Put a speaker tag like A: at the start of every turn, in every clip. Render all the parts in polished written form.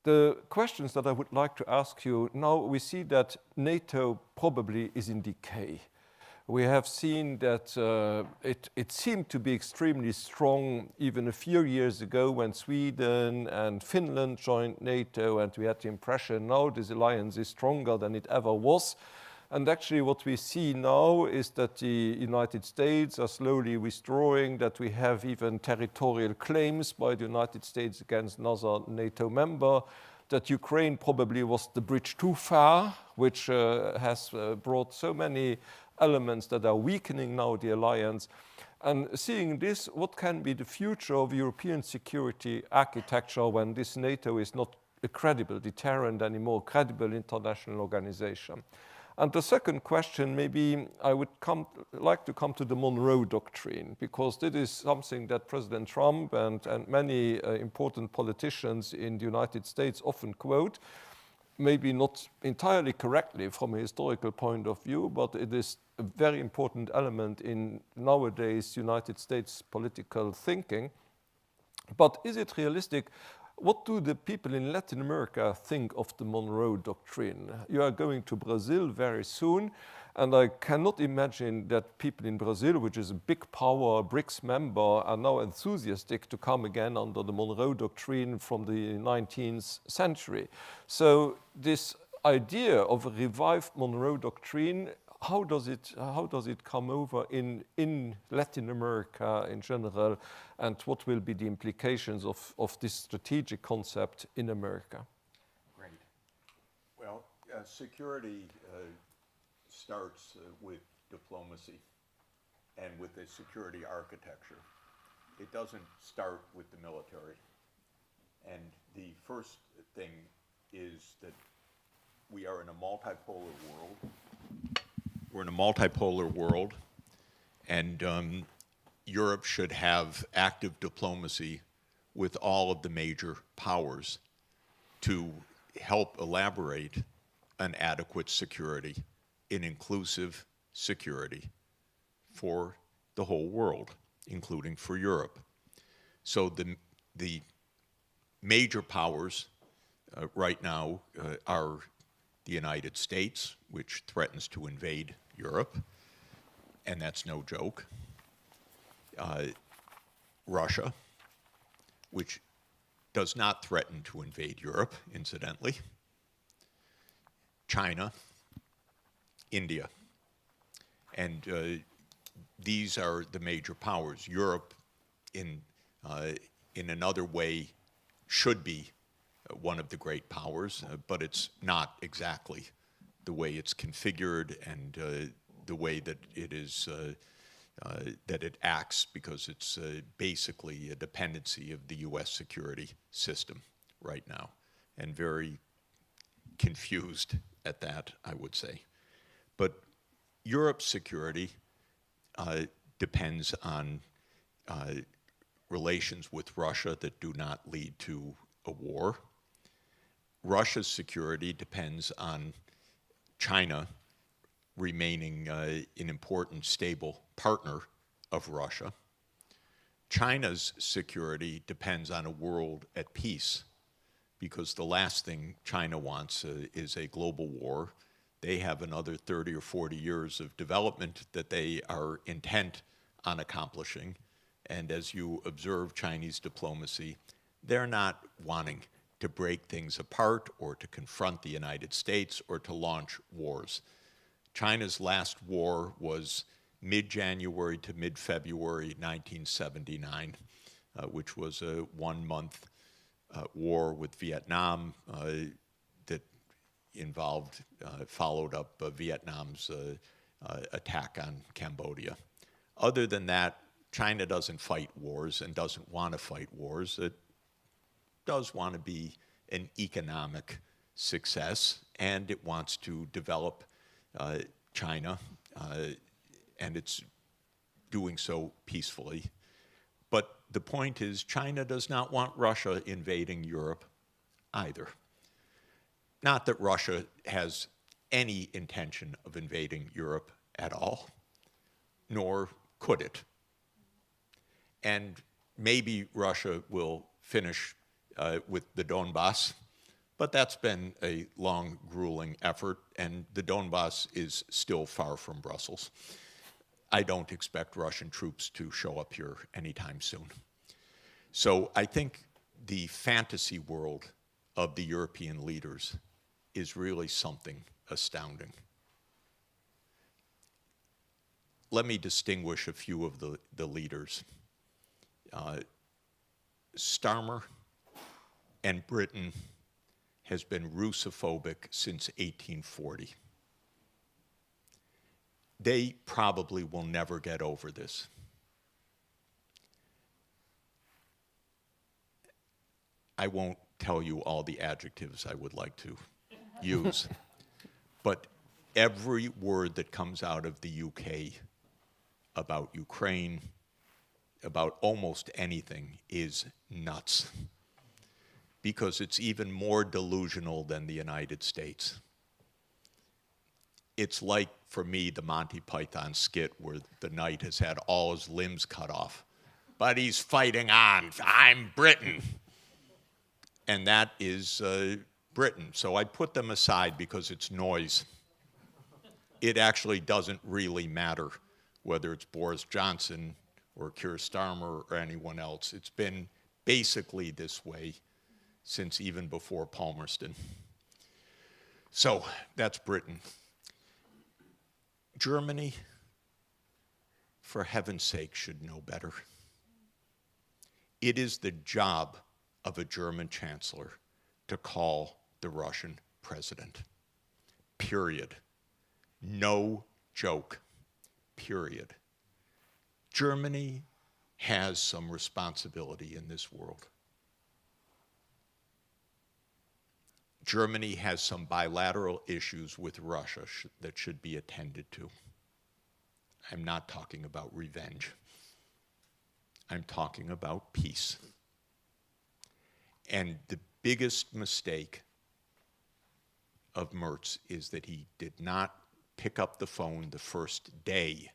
A: the questions that I would like to ask you, now we see that NATO probably is in decay. We have seen that it seemed to be extremely strong even a few years ago when Sweden and Finland joined NATO, and we had the impression now this alliance is stronger than it ever was. And actually what we see now is that the United States are slowly withdrawing, that we have even territorial claims by the United States against another NATO member, that Ukraine probably was the bridge too far, which has brought so many elements that are weakening now the alliance. And seeing this, what can be the future of European security architecture when this NATO is not a credible deterrent anymore, credible international organization? And the second question, maybe I would like to come to the Monroe Doctrine, because this is something that President Trump and many important politicians in the United States often quote, maybe not entirely correctly from a historical point of view, but it is a very important element in nowadays United States political thinking. But is it realistic? What do the people in Latin America think of the Monroe Doctrine? You are going to Brazil very soon, and I cannot imagine that people in Brazil, which is a big power, BRICS member, are now enthusiastic to come again under the Monroe Doctrine from the 19th century. So this idea of a revived Monroe Doctrine, how does it come over in Latin America in general, and what will be the implications of this strategic concept in America?
B: Great. Well, security starts with diplomacy and with a security architecture. It doesn't start with the military. And the first thing is that we are in a multipolar world. We're in a multipolar world, and Europe should have active diplomacy with all of the major powers to help elaborate an adequate security, an inclusive security for the whole world, including for Europe. So the major powers right now are the United States, which threatens to invade Europe, and that's no joke. Russia, which does not threaten to invade Europe, incidentally. China, India. And these are the major powers. Europe, in another way, should be one of the great powers, but it's not exactly the way it's configured and the way that it is that it acts, because it's basically a dependency of the U.S. security system right now, and very confused at that, I would say. But Europe's security depends on relations with Russia that do not lead to a war. Russia's security depends on China remaining an important, stable partner of Russia. China's security depends on a world at peace, because the last thing China wants is a global war. They have another 30 or 40 years of development that they are intent on accomplishing. And as you observe Chinese diplomacy, they're not wanting to break things apart or to confront the United States or to launch wars. China's last war was mid-January to mid-February 1979, which was a one-month war with Vietnam that involved, followed up Vietnam's attack on Cambodia. Other than that, China doesn't fight wars and doesn't want to fight wars. It does want to be an economic success, and it wants to develop China, and it's doing so peacefully. But the point is, China does not want Russia invading Europe either. Not that Russia has any intention of invading Europe at all, nor could it. And maybe Russia will finish with the Donbass But that's been a long, grueling effort, and the Donbass is still far from Brussels. I don't expect Russian troops to show up here anytime soon. So I think the fantasy world of the European leaders is really something astounding. Let me distinguish a few of the leaders. Starmer and Britain has been Russophobic since 1840. They probably will never get over this. I won't tell you all the adjectives I would like to use, but every word that comes out of the UK about Ukraine, about almost anything, is nuts, because it's even more delusional than the United States. It's like, for me, the Monty Python skit where the knight has had all his limbs cut off, but he's fighting on. I'm Britain. And that is Britain. So I put them aside because it's noise. It actually doesn't really matter whether it's Boris Johnson or Keir Starmer or anyone else. It's been basically this way since even before Palmerston. So that's Britain. Germany, for heaven's sake, should know better. It is the job of a German chancellor to call the Russian president. Period. No joke. Period. Germany has some responsibility in this world. Germany has some bilateral issues with Russia that should be attended to. I'm not talking about revenge. I'm talking about peace. And the biggest mistake of Merz is that he did not pick up the phone the first day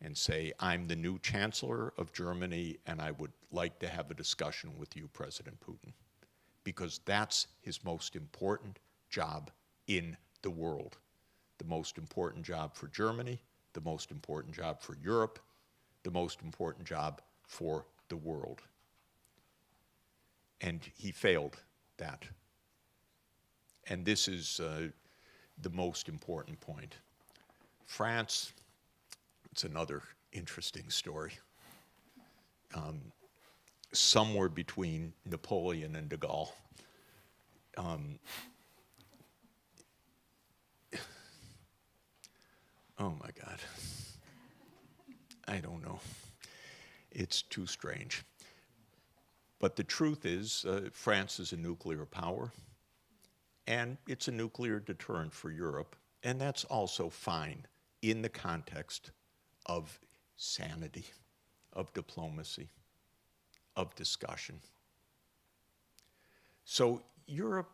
B: and say, I'm the new chancellor of Germany and I would like to have a discussion with you, President Putin. Because that's his most important job in the world. The most important job for Germany, the most important job for Europe, the most important job for the world. And he failed that. And this is the most important point. France, it's another interesting story. Somewhere between Napoleon and de Gaulle. Oh my God. I don't know. It's too strange. But the truth is, France is a nuclear power, and it's a nuclear deterrent for Europe, and that's also fine in the context of sanity, of diplomacy, of discussion. So Europe,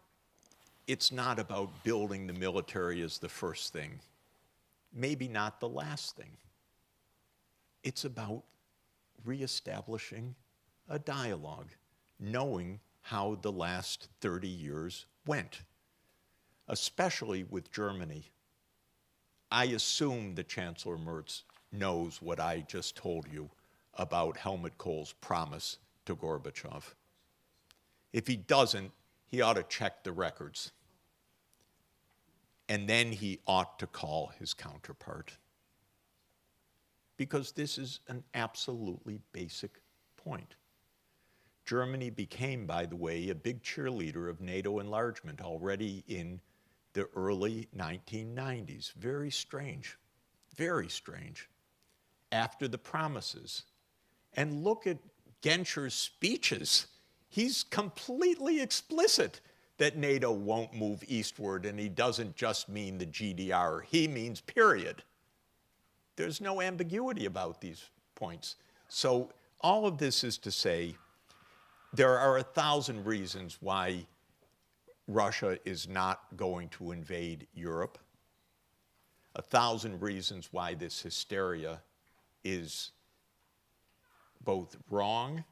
B: it's not about building the military as the first thing, maybe not the last thing. It's about reestablishing a dialogue, knowing how the last 30 years went, especially with Germany. I assume that Chancellor Merz knows what I just told you about Helmut Kohl's promise to Gorbachev. If he doesn't, he ought to check the records. And then he ought to call his counterpart. Because this is an absolutely basic point. Germany became, by the way, a big cheerleader of NATO enlargement already in the early 1990s. Very strange, very strange. After the promises. And look at Genscher's speeches. He's completely explicit that NATO won't move eastward, and he doesn't just mean the GDR. He means period. There's no ambiguity about these points. So all of this is to say there are 1,000 reasons why Russia is not going to invade Europe, 1,000 reasons why this hysteria is both wrong,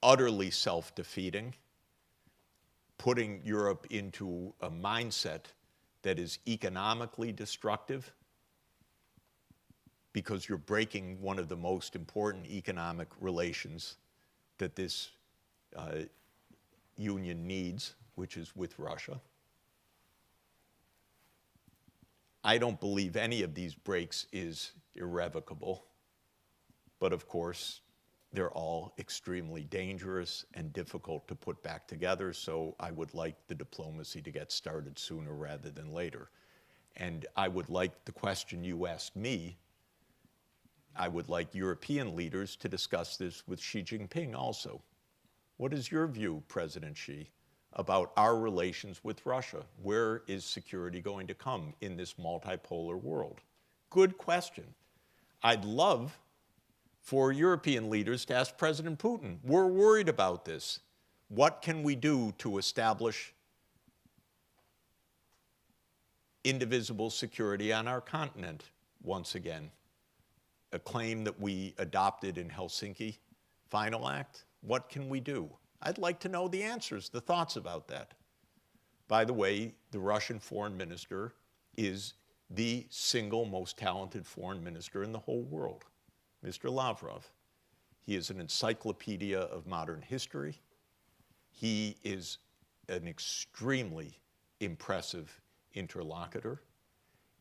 B: utterly self-defeating, putting Europe into a mindset that is economically destructive, because you're breaking one of the most important economic relations that this union needs, which is with Russia. I don't believe any of these breaks is irrevocable, but of course, they're all extremely dangerous and difficult to put back together, so I would like the diplomacy to get started sooner rather than later. And I would like the question you asked me, I would like European leaders to discuss this with Xi Jinping also. What is your view, President Xi, about our relations with Russia? Where is security going to come in this multipolar world? Good question. I'd love for European leaders to ask President Putin, we're worried about this. What can we do to establish indivisible security on our continent once again? A claim that we adopted in Helsinki, final act. What can we do? I'd like to know the answers, the thoughts about that. By the way, the Russian foreign minister is the single most talented foreign minister in the whole world, Mr. Lavrov. He is an encyclopedia of modern history. He is an extremely impressive interlocutor.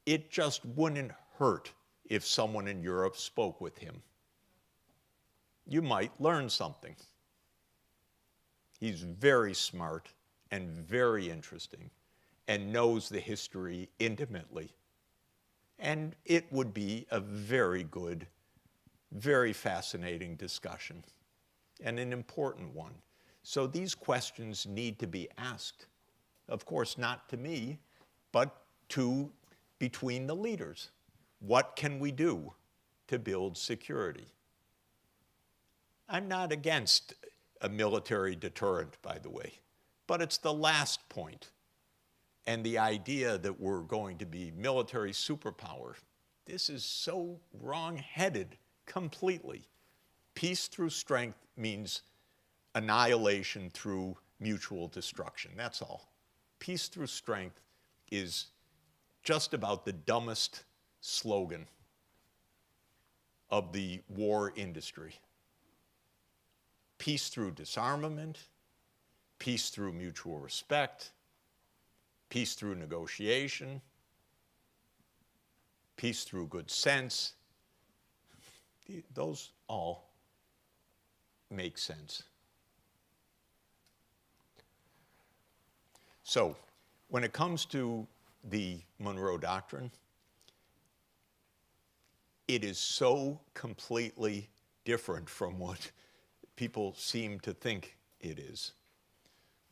B: It just wouldn't hurt if someone in Europe spoke with him. You might learn something. He's very smart and very interesting and knows the history intimately. And it would be a very good, very fascinating discussion and an important one. So these questions need to be asked. Of course, not to me, but between the leaders. What can we do to build security? I'm not against a military deterrent, by the way, but it's the last point. And the idea that we're going to be military superpower, this is so wrong-headed completely. Peace through strength means annihilation through mutual destruction, that's all. Peace through strength is just about the dumbest slogan of the war industry. Peace through disarmament, peace through mutual respect, peace through negotiation, peace through good sense. Those all make sense. So, when it comes to the Monroe Doctrine, it is so completely different from what people seem to think it is.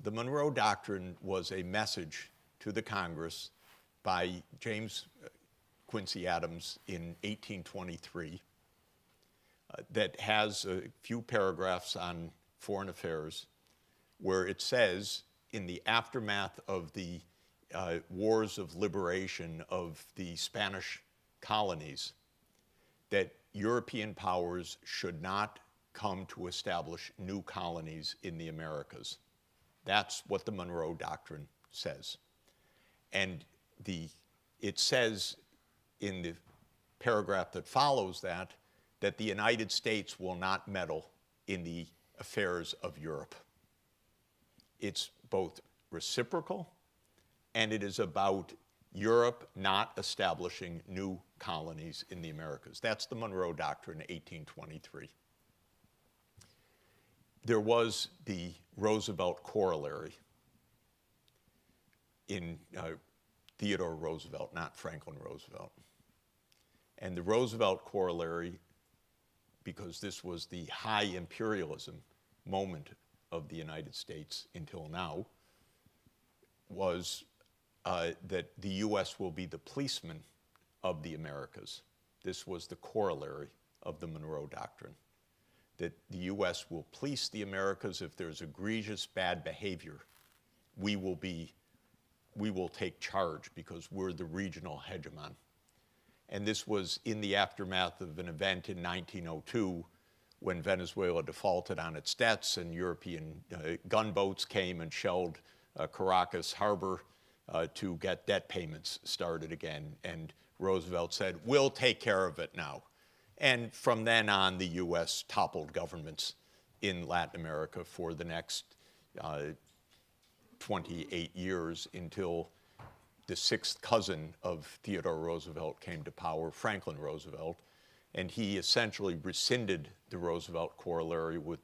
B: The Monroe Doctrine was a message to the Congress by James Quincy Adams in 1823 that has a few paragraphs on foreign affairs where it says, in the aftermath of the wars of liberation of the Spanish colonies, that European powers should not come to establish new colonies in the Americas. That's what the Monroe Doctrine says. And it says in the paragraph that follows that the United States will not meddle in the affairs of Europe. It's both reciprocal and it is about Europe not establishing new colonies in the Americas. That's the Monroe Doctrine, 1823. There was the Roosevelt corollary in Theodore Roosevelt, not Franklin Roosevelt. And the Roosevelt corollary, because this was the high imperialism moment of the United States until now, was that the U.S. will be the policeman of the Americas. This was the corollary of the Monroe Doctrine, that the U.S. will police the Americas. If there's egregious bad behavior, we will take charge because we're the regional hegemon. And this was in the aftermath of an event in 1902 when Venezuela defaulted on its debts and European gunboats came and shelled Caracas harbor to get debt payments started again. And Roosevelt said, we'll take care of it now. And from then on, the U.S. toppled governments in Latin America for the next 28 years until the sixth cousin of Theodore Roosevelt came to power, Franklin Roosevelt. And he essentially rescinded the Roosevelt corollary with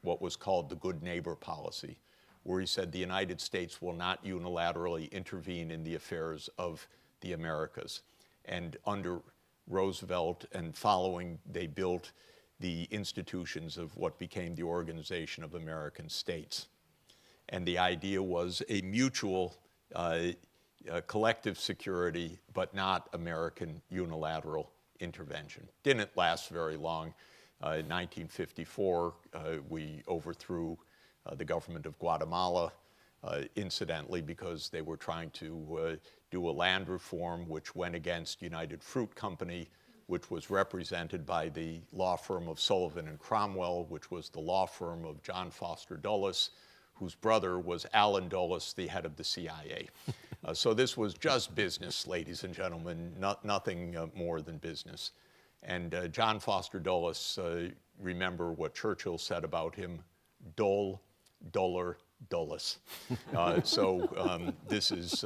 B: what was called the good neighbor policy, where he said the United States will not unilaterally intervene in the affairs of the Americas. And under Roosevelt and following, they built the institutions of what became the Organization of American States. And the idea was a mutual collective security, but not American unilateral intervention. Didn't last very long. In 1954, we overthrew the government of Guatemala, incidentally, because they were trying to do a land reform which went against United Fruit Company, which was represented by the law firm of Sullivan and Cromwell, which was the law firm of John Foster Dulles, whose brother was Allen Dulles, the head of the CIA. So this was just business, ladies and gentlemen, nothing more than business. And John Foster Dulles, remember what Churchill said about him, dull, duller, Dulles. This is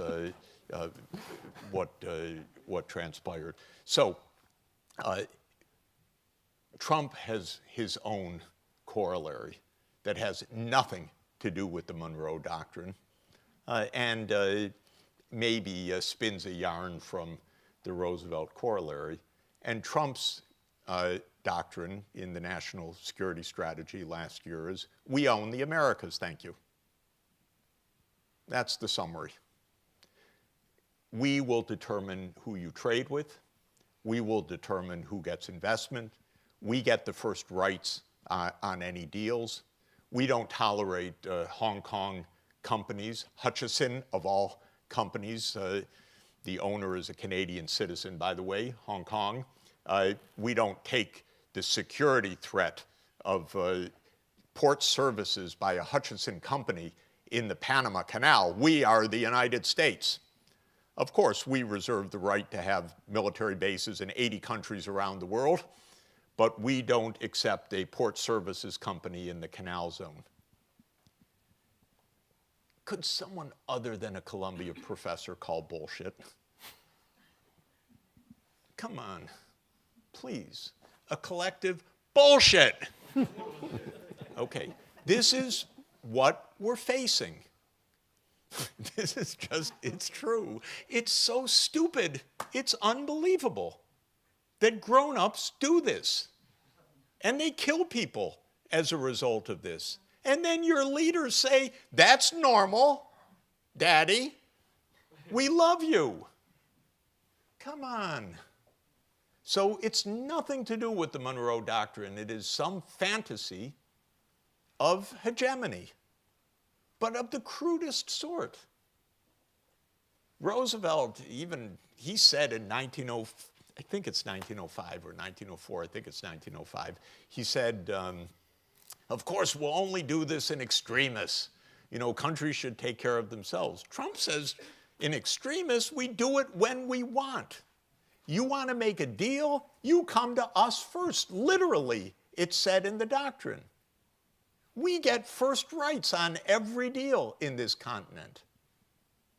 B: what transpired. So Trump has his own corollary that has nothing to do with the Monroe Doctrine, and maybe spins a yarn from the Roosevelt corollary. And Trump's doctrine in the national security strategy last year is, we own the Americas, thank you. That's the summary. We will determine who you trade with. We will determine who gets investment. We get the first rights on any deals. We don't tolerate Hong Kong companies. Hutchison, of all companies, the owner is a Canadian citizen, by the way, Hong Kong. We don't take the security threat of port services by a Hutchison company in the Panama Canal. We are the United States. Of course, we reserve the right to have military bases in 80 countries around the world, but we don't accept a port services company in the canal zone. Could someone other than a Columbia professor call bullshit? Come on, please. A collective bullshit. Okay, this is what we're facing. This is just, it's true. It's so stupid. It's unbelievable that grown-ups do this. And they kill people as a result of this. And then your leaders say, that's normal, Daddy. We love you. Come on. So it's nothing to do with the Monroe Doctrine. It is some fantasy of hegemony, but of the crudest sort. Roosevelt, even, he said in I think it's 1905 or 1904, I think it's 1905, he said, of course, we'll only do this in extremis. You know, countries should take care of themselves. Trump says, in extremis, we do it when we want. You want to make a deal, you come to us first. Literally, it's said in the doctrine. We get first rights on every deal in this continent.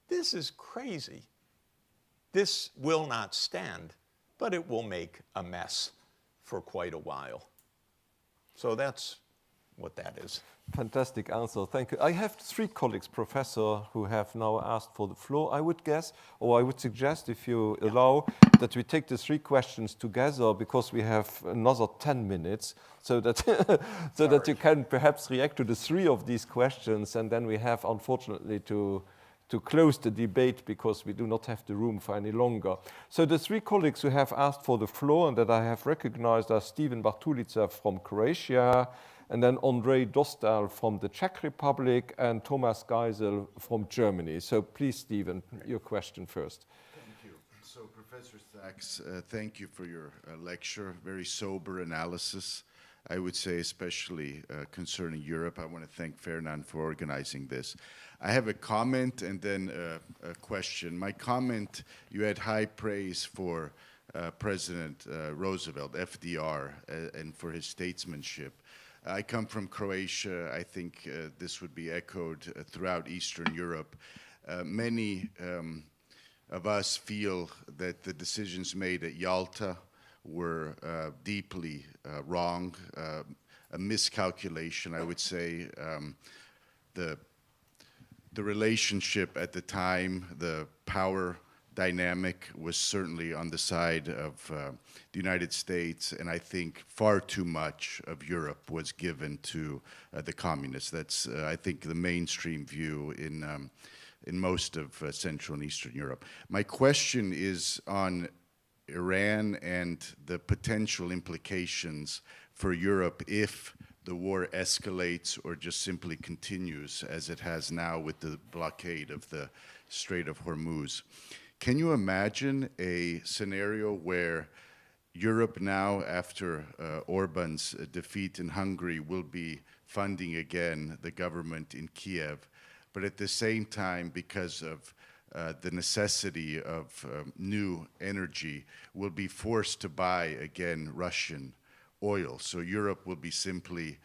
B: This is crazy. This will not stand, but it will make a mess for quite a while. So that's what that is.
A: Fantastic answer, thank you. I have three colleagues, Professor, who have now asked for the floor. I would guess, or I would suggest, if you allow, that we take the three questions together, because we have another 10 minutes, so that that you can perhaps react to the three of these questions, and then we have, unfortunately, to close the debate, because we do not have the room for any longer. So the three colleagues who have asked for the floor and that I have recognized are Steven Bartulica from Croatia, and then Andrej Dostal from the Czech Republic, and Thomas Geisel from Germany. So please, Steven, your question first.
C: Thank you. So, Professor Sachs, thank you for your lecture. Very sober analysis, I would say, especially concerning Europe. I want to thank Fernand for organizing this. I have a comment and then a question. My comment, you had high praise for President Roosevelt, FDR, and for his statesmanship. I come from Croatia. I think this would be echoed throughout Eastern Europe. Many of us feel that the decisions made at Yalta were deeply wrong, a miscalculation, I would say. The relationship at the time, the power dynamic was certainly on the side of the United States, and I think far too much of Europe was given to the communists. That's, I think, the mainstream view in most of Central and Eastern Europe. My question is on Iran and the potential implications for Europe if the war escalates or just simply continues as it has now with the blockade of the Strait of Hormuz. Can you imagine a scenario where Europe now, after Orban's defeat in Hungary, will be funding again the government in Kiev, but at the same time, because of the necessity of new energy, will be forced to buy again Russian oil? So Europe will be simply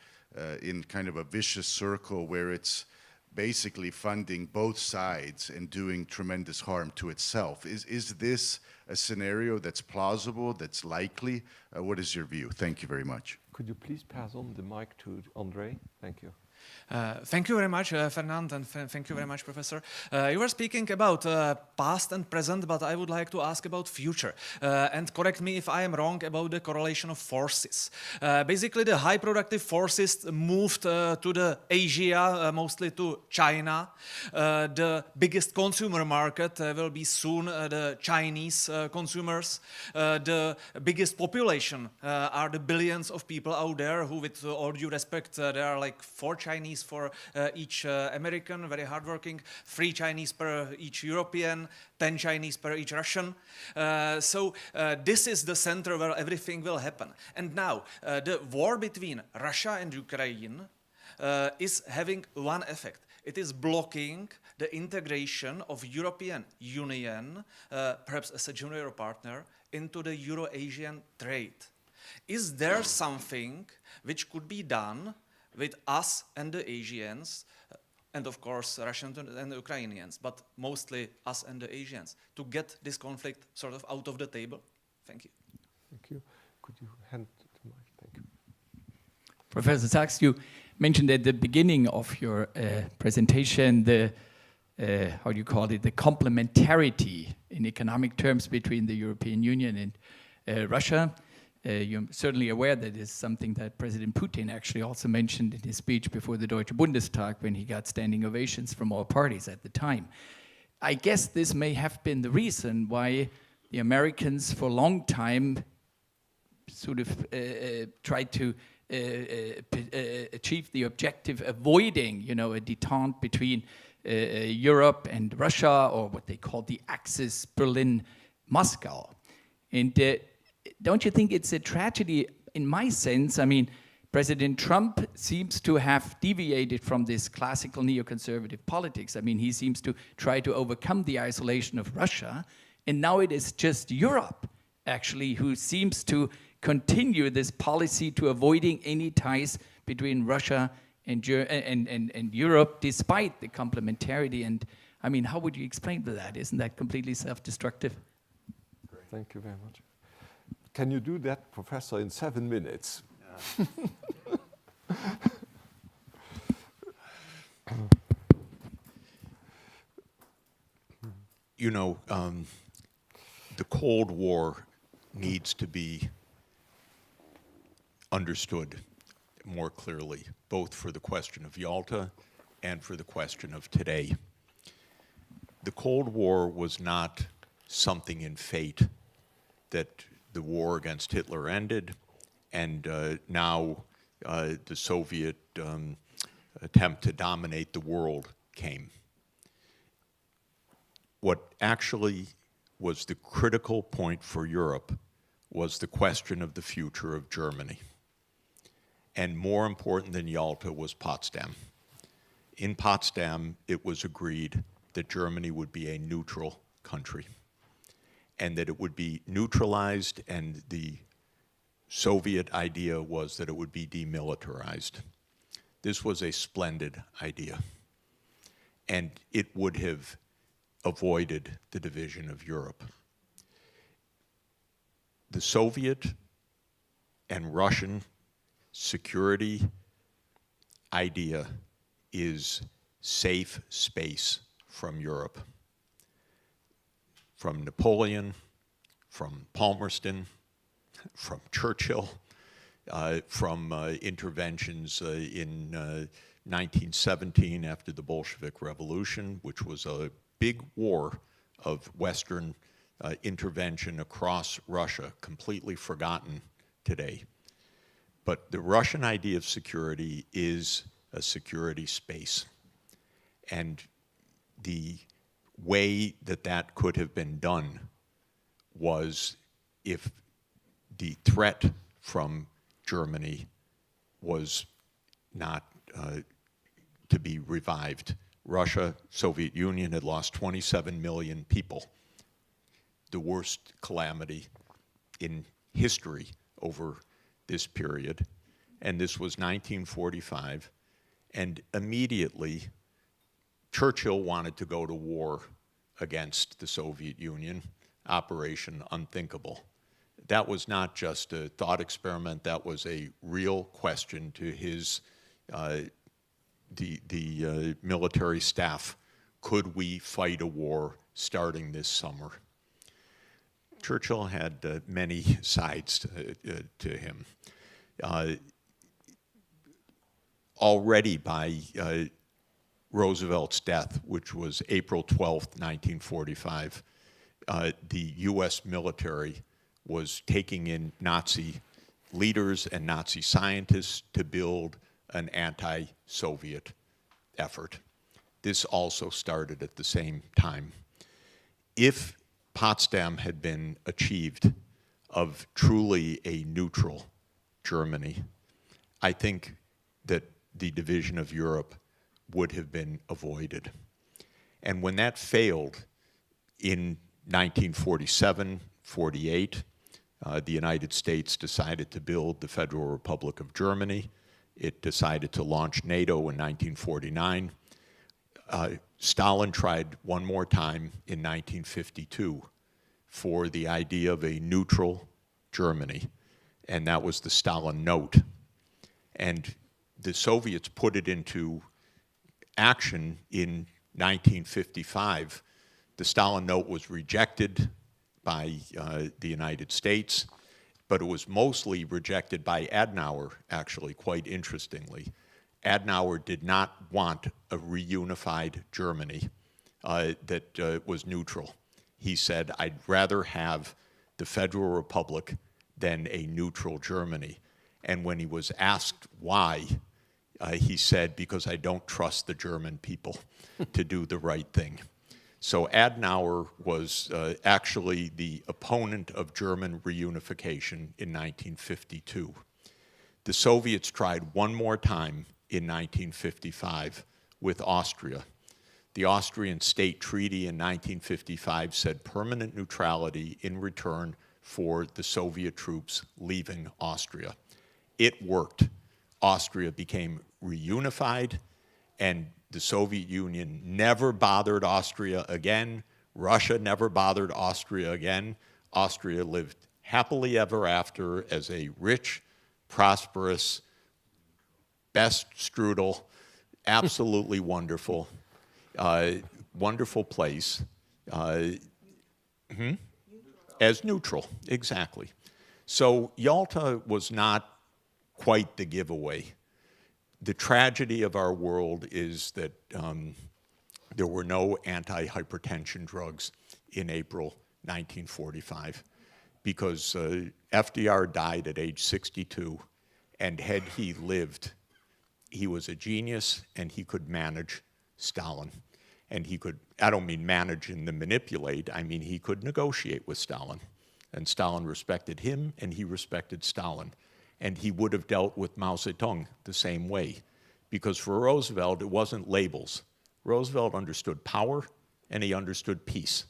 C: in kind of a vicious circle where it's basically funding both sides and doing tremendous harm to itself. Is this a scenario that's plausible, that's likely? What is your view? Thank you very much.
A: Could you please pass on the mic to André? Thank you.
D: Thank you very much, Fernand, and thank you very much, Professor. You were speaking about past and present, but I would like to ask about future. And correct me if I am wrong about the correlation of forces. Basically, the high productive forces moved to the Asia, mostly to China. The biggest consumer market will be soon the Chinese consumers. The biggest population are the billions of people out there who, with all due respect, there are like 4 Chinese for each American, very hardworking, 3 Chinese per each European, 10 Chinese per each Russian. So this is the center where everything will happen. And now, the war between Russia and Ukraine is having one effect. It is blocking the integration of European Union, perhaps as a junior partner, into the Euro-Asian trade. Is there something which could be done with us and the Asians, and of course Russians and the Ukrainians, but mostly us and the Asians, to get this conflict sort of out of the table? Thank you.
A: Thank you. Could you hand the mic? Thank you.
E: Professor Sachs, you mentioned at the beginning of your presentation the, how do you call it, the complementarity in economic terms between the European Union and Russia. You're certainly aware that is something that President Putin actually also mentioned in his speech before the Deutsche Bundestag when he got standing ovations from all parties at the time. I guess this may have been the reason why the Americans for a long time sort of tried to achieve the objective avoiding, you know, a detente between Europe and Russia, or what they call the Axis Berlin-Moscow. And don't you think it's a tragedy in my sense? I mean, President Trump seems to have deviated from this classical neoconservative politics. I mean, he seems to try to overcome the isolation of Russia, and now it is just Europe, actually, who seems to continue this policy to avoiding any ties between Russia and Europe, despite the complementarity. And I mean, how would you explain that? Isn't that completely self-destructive?
A: Thank you very much. Can you do that, Professor, in 7 minutes?
B: You know, the Cold War needs to be understood more clearly, both for the question of Yalta and for the question of today. The Cold War was not something in fate that the war against Hitler ended, and now the Soviet attempt to dominate the world came. What actually was the critical point for Europe was the question of the future of Germany. And more important than Yalta was Potsdam. In Potsdam, it was agreed that Germany would be a neutral country and that it would be neutralized, and the Soviet idea was that it would be demilitarized. This was a splendid idea, and it would have avoided the division of Europe. The Soviet and Russian security idea is safe space from Europe. From Napoleon, from Palmerston, from Churchill, from interventions in 1917 after the Bolshevik Revolution, which was a big war of Western intervention across Russia, completely forgotten today. But the Russian idea of security is a security space. And the way that that could have been done was if the threat from Germany was not to be revived. Russia, Soviet Union had lost 27 million people, the worst calamity in history over this period. And this was 1945. And immediately, Churchill wanted to go to war against the Soviet Union, Operation Unthinkable. That was not just a thought experiment, that was a real question to his, the military staff. Could we fight a war starting this summer? Churchill had many sides to him. Already by Roosevelt's death, which was April 12th, 1945, the US military was taking in Nazi leaders and Nazi scientists to build an anti-Soviet effort. This also started at the same time. If Potsdam had been achieved of truly a neutral Germany, I think that the division of Europe would have been avoided. And when that failed in 1947, 48, the United States decided to build the Federal Republic of Germany. It decided to launch NATO in 1949. Stalin tried one more time in 1952 for the idea of a neutral Germany, and that was the Stalin Note. And the Soviets put it into action in 1955. The Stalin Note was rejected by the United States, but it was mostly rejected by Adenauer, actually, quite interestingly. Adenauer did not want a reunified Germany that was neutral. He said, I'd rather have the Federal Republic than a neutral Germany. And when he was asked why, he said, because I don't trust the German people to do the right thing. So Adenauer was actually the opponent of German reunification in 1952. The Soviets tried one more time in 1955 with Austria. The Austrian State Treaty in 1955 said permanent neutrality in return for the Soviet troops leaving Austria. It worked. Austria became reunified, and the Soviet Union never bothered Austria again. Russia never bothered Austria again. Austria lived happily ever after as a rich, prosperous, best strudel, absolutely wonderful, wonderful place. As neutral, exactly. So Yalta was not quite the giveaway. The tragedy of our world is that there were no anti-hypertension drugs in April 1945 because FDR died at age 62, and had he lived, he was a genius and he could manage Stalin. And he could, I don't mean manage and manipulate, I mean he could negotiate with Stalin. And Stalin respected him and he respected Stalin. And he would have dealt with Mao Zedong the same way, Because for Roosevelt, it wasn't labels. Roosevelt understood power and he understood peace.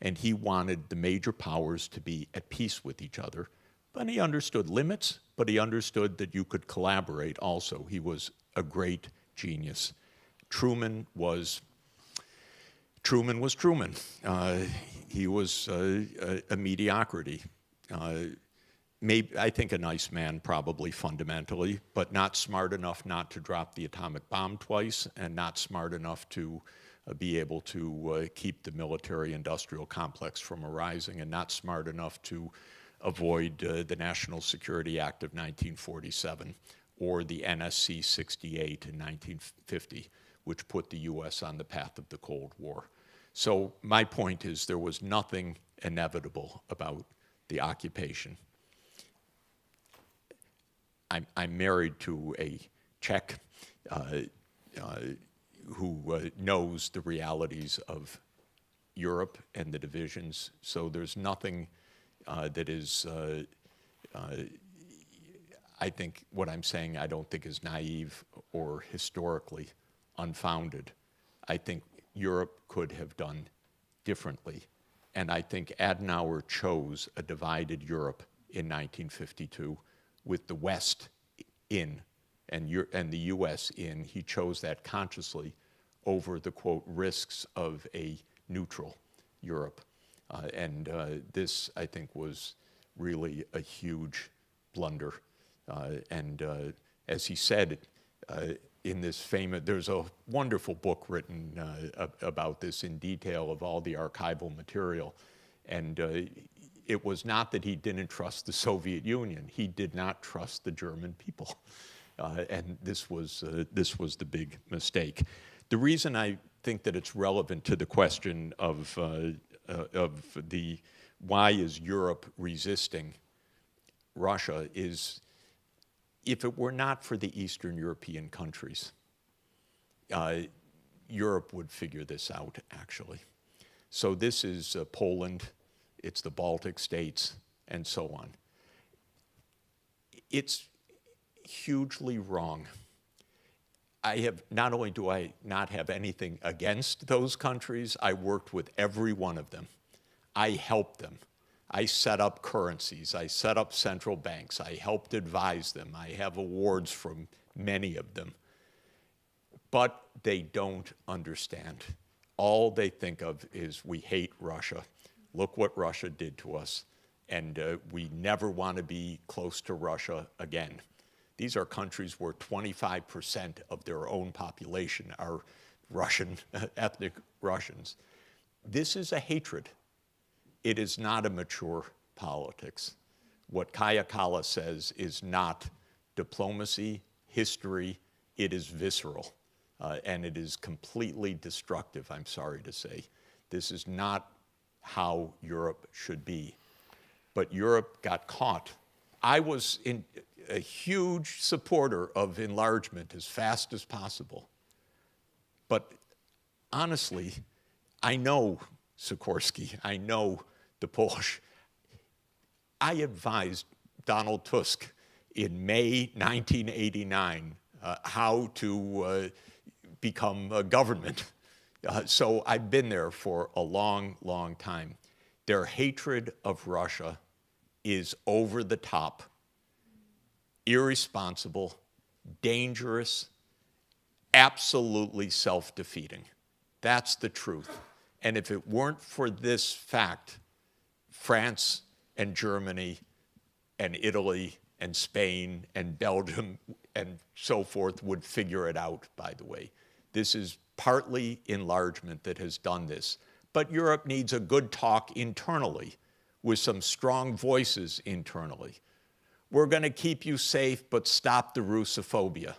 B: And he wanted the major powers to be at peace with each other. But he understood limits, but he understood that you could collaborate also. He was a great genius. Truman was Truman. He was a mediocrity. Maybe, I think a nice man probably fundamentally, but not smart enough not to drop the atomic bomb twice and not smart enough to be able to keep the military-industrial complex from arising and not smart enough to avoid the National Security Act of 1947 or the NSC 68 in 1950, which put the US on the path of the Cold War. So my point is there was nothing inevitable about the occupation. I'm married to a Czech who knows the realities of Europe and the divisions, so there's nothing that is, I think what I'm saying I don't think is naive or historically unfounded. I think Europe could have done differently, and I think Adenauer chose a divided Europe in 1952 with the West in and the US in. He chose that consciously over the, quote, risks of a neutral Europe. This, I think, was really a huge blunder. As he said, in this famous, there's a wonderful book written about this in detail of all the archival material. And it was not that he didn't trust the Soviet Union. He did not trust the German people. And this was the big mistake. The reason I think that it's relevant to the question of the why is Europe resisting Russia is if it were not for the Eastern European countries, Europe would figure this out, actually. So this is Poland, it's the Baltic states, and so on. It's hugely wrong. Not only do I not have anything against those countries, I worked with every one of them. I helped them. I set up currencies. I set up central banks. I helped advise them. I have awards from many of them. But they don't understand. All they think of is we hate Russia. Look what Russia did to us. And we never want to be close to Russia again. These are countries where 25% of their own population are Russian, ethnic Russians. This is a hatred. It is not a mature politics. What Kaya Kala says is not diplomacy, history, it is visceral. And it is completely destructive, I'm sorry to say. This is not how Europe should be. But Europe got caught. I was a huge supporter of enlargement as fast as possible. But honestly, I know Sikorsky, I know the Polish. I advised Donald Tusk in May 1989 how to become a government. So I've been there for a long, long time. Their hatred of Russia is over the top, irresponsible, dangerous, absolutely self-defeating. That's the truth. And if it weren't for this fact, France and Germany and Italy and Spain and Belgium and so forth would figure it out, by the way. This is partly enlargement that has done this. But Europe needs a good talk internally with some strong voices internally. We're going to keep you safe, but stop the Russophobia.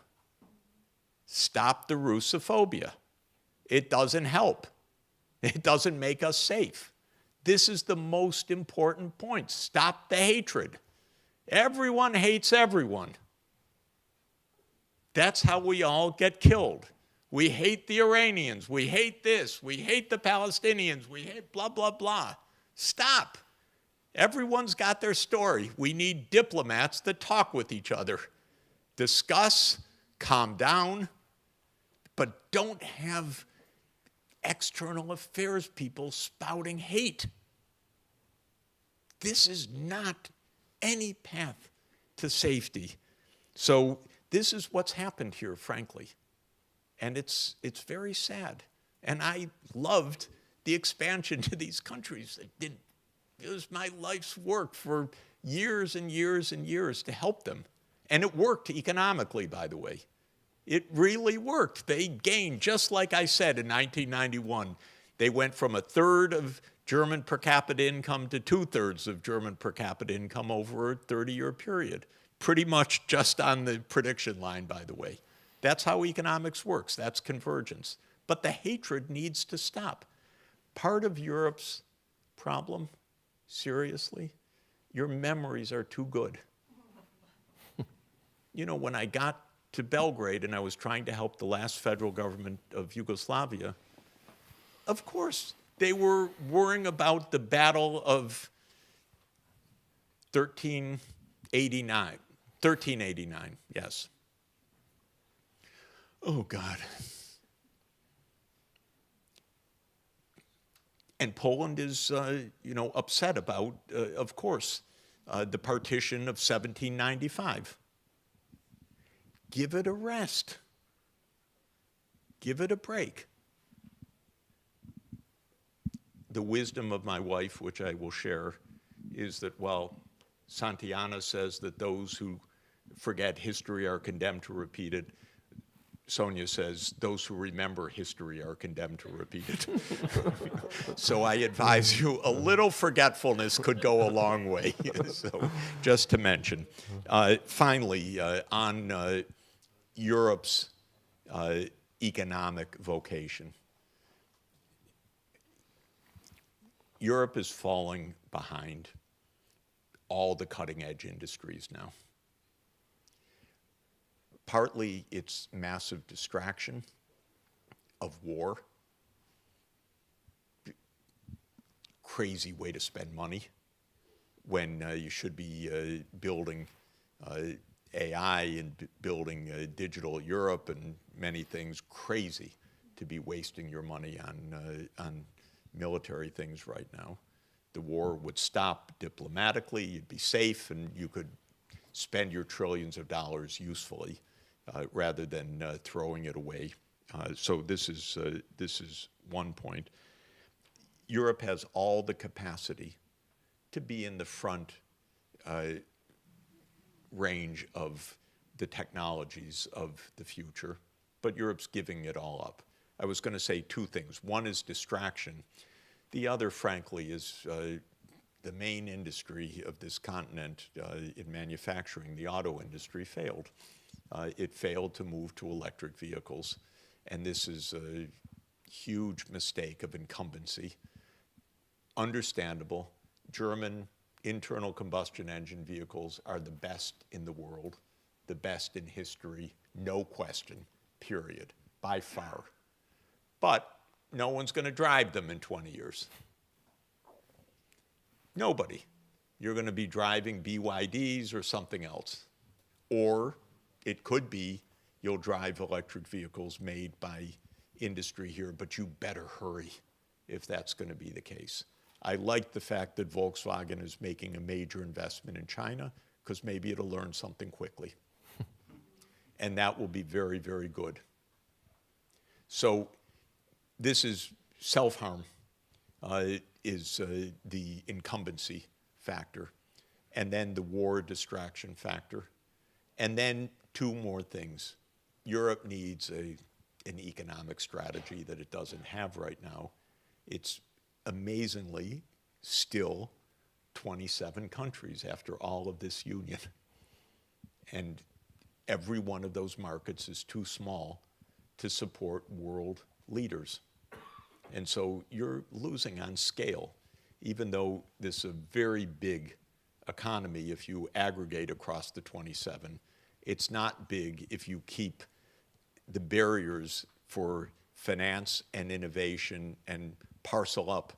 B: Stop the Russophobia. It doesn't help. It doesn't make us safe. This is the most important point. Stop the hatred. Everyone hates everyone. That's how we all get killed. We hate the Iranians. We hate this. We hate the Palestinians. We hate blah, blah, blah. Stop. Everyone's got their story. We need diplomats that talk with each other. Discuss, calm down, but don't have external affairs people spouting hate. This is not any path to safety. So this is what's happened here, frankly. And it's very sad. And I loved the expansion to these countries. It was my life's work for years and years and years to help them. And it worked economically, by the way. It really worked. They gained, just like I said in 1991. They went from 1/3 of German per capita income to 2/3 of German per capita income over a 30-year period. Pretty much just on the prediction line, by the way. That's how economics works. That's convergence. But the hatred needs to stop. Part of Europe's problem, seriously, your memories are too good. You know, when I got to Belgrade and I was trying to help the last federal government of Yugoslavia, of course, they were worrying about the battle of 1389, yes. Oh, God. And Poland is, upset about, of course, the partition of 1795. Give it a rest. Give it a break. The wisdom of my wife, which I will share, is that while Santayana says that those who forget history are condemned to repeat it, Sonia says those who remember history are condemned to repeat it. So I advise you, a little forgetfulness could go a long way. So just to mention. Finally, on Europe's economic vocation. Europe is falling behind all the cutting-edge industries now. Partly it's massive distraction of war. Crazy way to spend money when you should be building AI and building digital Europe and many things. Crazy to be wasting your money on military things right now. The war would stop diplomatically, you'd be safe, and you could spend your trillions of dollars usefully rather than throwing it away. So this is one point. Europe has all the capacity to be in the front range of the technologies of the future, but Europe's giving it all up. I was going to say two things. One is distraction. The other, frankly, is the main industry of this continent in manufacturing, the auto industry, failed. It failed to move to electric vehicles, and this is a huge mistake of incumbency. Understandable. German internal combustion engine vehicles are the best in the world, the best in history, no question, period, by far. But no one's going to drive them in 20 years. Nobody. You're going to be driving BYDs or something else. Or it could be you'll drive electric vehicles made by industry here, but you better hurry if that's going to be the case. I like the fact that Volkswagen is making a major investment in China because maybe it'll learn something quickly. And that will be very, very good. So this is self-harm, is the incumbency factor, and then the war distraction factor. And then two more things. Europe needs an economic strategy that it doesn't have right now. It's amazingly still 27 countries after all of this union. And every one of those markets is too small to support world leaders. And so you're losing on scale, even though this is a very big economy if you aggregate across the 27. It's not big if you keep the barriers for finance and innovation and parcel up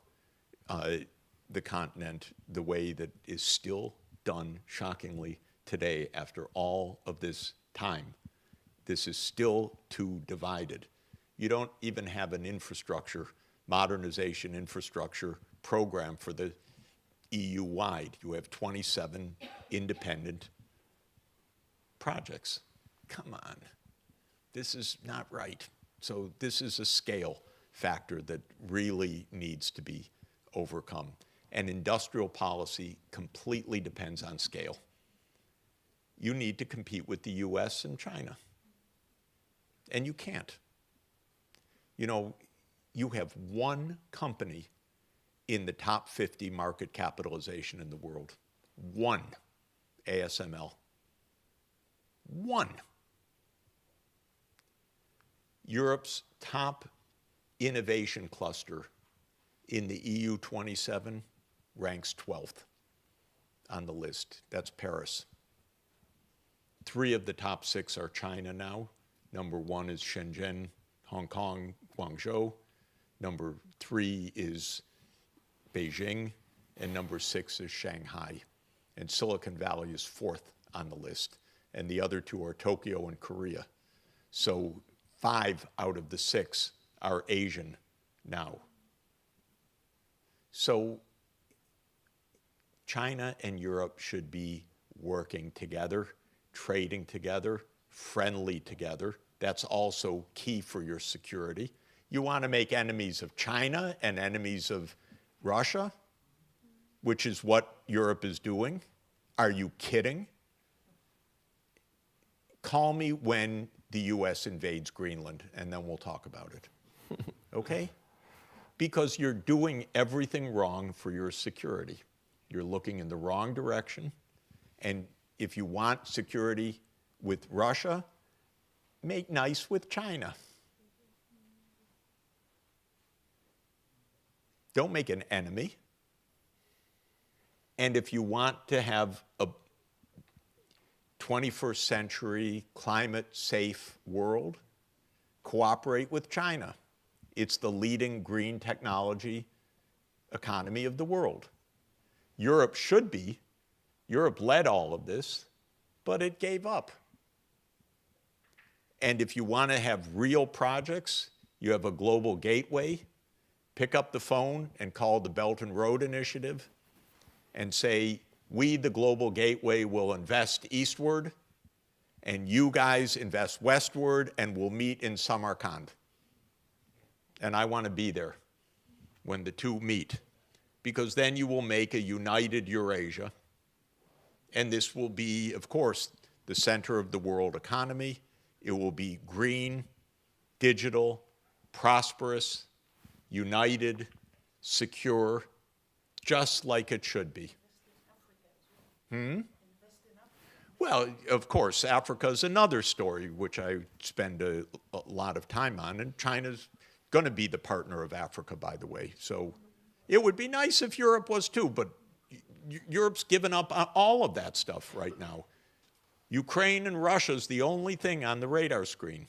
B: the continent the way that is still done, shockingly, today after all of this time. This is still too divided. You don't even have an infrastructure, modernization infrastructure program for the EU-wide. You have 27 independent projects. Come on. This is not right. So this is a scale factor that really needs to be overcome. And industrial policy completely depends on scale. You need to compete with the US and China. And you can't. You know, you have one company in the top 50 market capitalization in the world. One, ASML. One. Europe's top innovation cluster in the EU 27 ranks 12th on the list. That's Paris. 3 of the top 6 are China now. Number 1 is Shenzhen, Hong Kong, Guangzhou. Number 3 is Beijing, and number 6 is Shanghai. And Silicon Valley is 4th on the list. And the other 2 are Tokyo and Korea. So 5 out of the 6 are Asian now. So China and Europe should be working together, trading together, friendly together. That's also key for your security. You want to make enemies of China and enemies of Russia, which is what Europe is doing? Are you kidding? Call me when the US invades Greenland, and then we'll talk about it. Okay? Because you're doing everything wrong for your security. You're looking in the wrong direction. And if you want security with Russia, make nice with China. Don't make an enemy. And if you want to have a 21st century climate safe world, cooperate with China. It's the leading green technology economy of the world. Europe should be. Europe led all of this, but it gave up. And if you want to have real projects, you have a global gateway, pick up the phone and call the Belt and Road Initiative and say, we, the global gateway, will invest eastward, and you guys invest westward, and we'll meet in Samarkand. And I want to be there when the two meet, because then you will make a united Eurasia, and this will be, of course, the center of the world economy. It will be green, digital, prosperous, united, secure, just like it should be. Well, of course, Africa is another story, which I spend a lot of time on, and China's going to be the partner of Africa, by the way. So it would be nice if Europe was too, but Europe's given up on all of that stuff right now. Ukraine and Russia's the only thing on the radar screen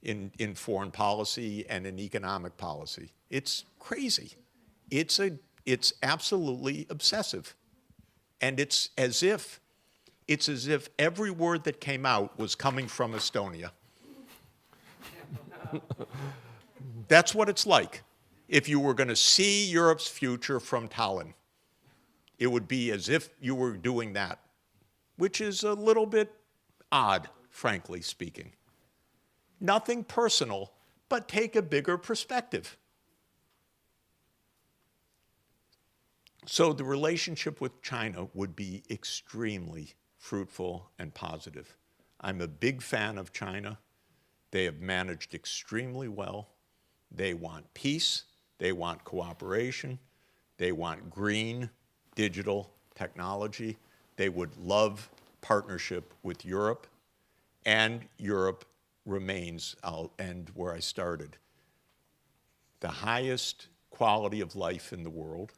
B: in foreign policy and in economic policy. It's crazy. It's absolutely obsessive. And it's as if every word that came out was coming from Estonia. That's what it's like. If you were going to see Europe's future from Tallinn, it would be as if you were doing that, which is a little bit odd, frankly speaking. Nothing personal, but take a bigger perspective. So the relationship with China would be extremely fruitful and positive. I'm a big fan of China. They have managed extremely well. They want peace. They want cooperation. They want green, digital technology. They would love partnership with Europe. And Europe remains, I'll end where I started, the highest quality of life in the world.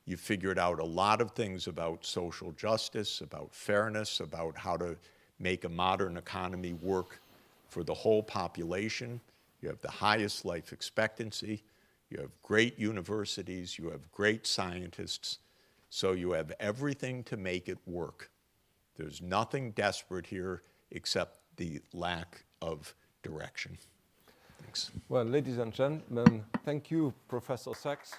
B: You figured out a lot of things about social justice, about fairness, about how to make a modern economy work for the whole population. You have the highest life expectancy. You have great universities. You have great scientists. So you have everything to make it work. There's nothing desperate here except the lack of direction. Thanks.
A: Well, ladies and gentlemen, thank you, Professor Sachs.